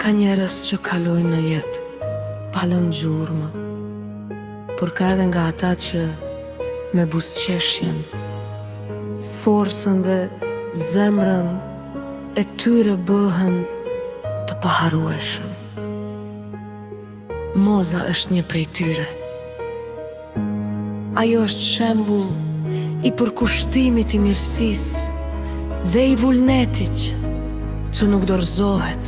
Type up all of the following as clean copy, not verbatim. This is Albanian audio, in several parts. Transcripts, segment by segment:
Ka njerëz që kalojnë në jetë pa lënë gjurmë, por ka edhe nga ata që me buzëqeshjen, forcën dhe zemrën e tyre bëhen të paharrueshëm. Moza është një prej tyre. Ajo është shembull i përkushtimit i mirësisë dhe i vullnetit që nuk dorëzohet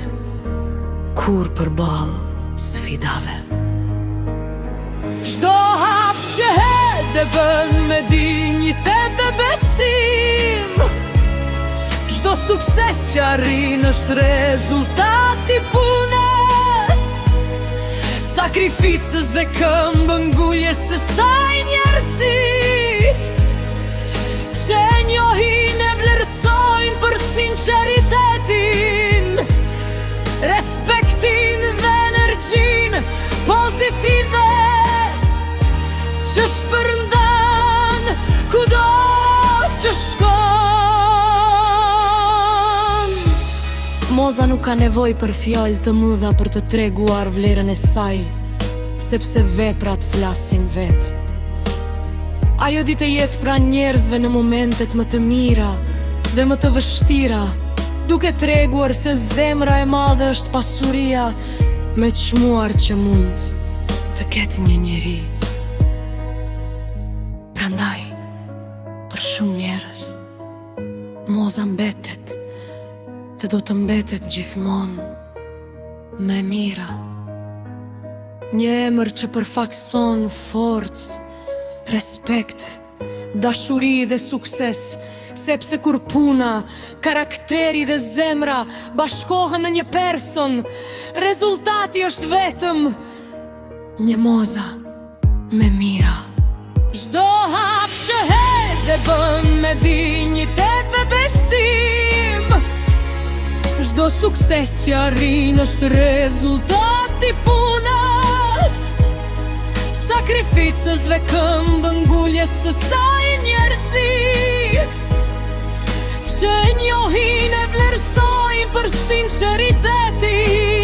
kur përballë sfidave. Çdo hap që hedh e bën me dinjitet dhe besim. Çdo sukses që arrin është rezultati punës, sakrificës dhe këmbënguljes së saj njerëzit, që njohin e vlerësojnë për sinqeritetin, respektin dhe energjin pozitive që shpërndan kudo që shkon. Moza nuk ka nevojë për fjalë të mëdha për të treguar vlerën e saj, sepse veprat flasin vetë. Ajo ditë jetë pranë njerëzve në momentet më të mira dhe më të vështira, duke treguar se zemra e madhe është pasuria me çmuar që mund të ketë një njeri. Prandaj, për shumë njerëz, Moza mbetet dhe do të mbetet gjithmonë me mira. Një emër që përfaqëson forcë, respekt, dashuri dhe sukses, sepse kur puna, karakteri dhe zemra bashkohen në një person, rezultati është vetëm një moza me mira. Çdo hap që hedh e bën me dinjitet dhe besim. Çdo sukses që arrin është rezultati punës, sakrificës dhe këmbënguljes së saj njerëzit, që njohin e vlerësojnë për sinqeritetin,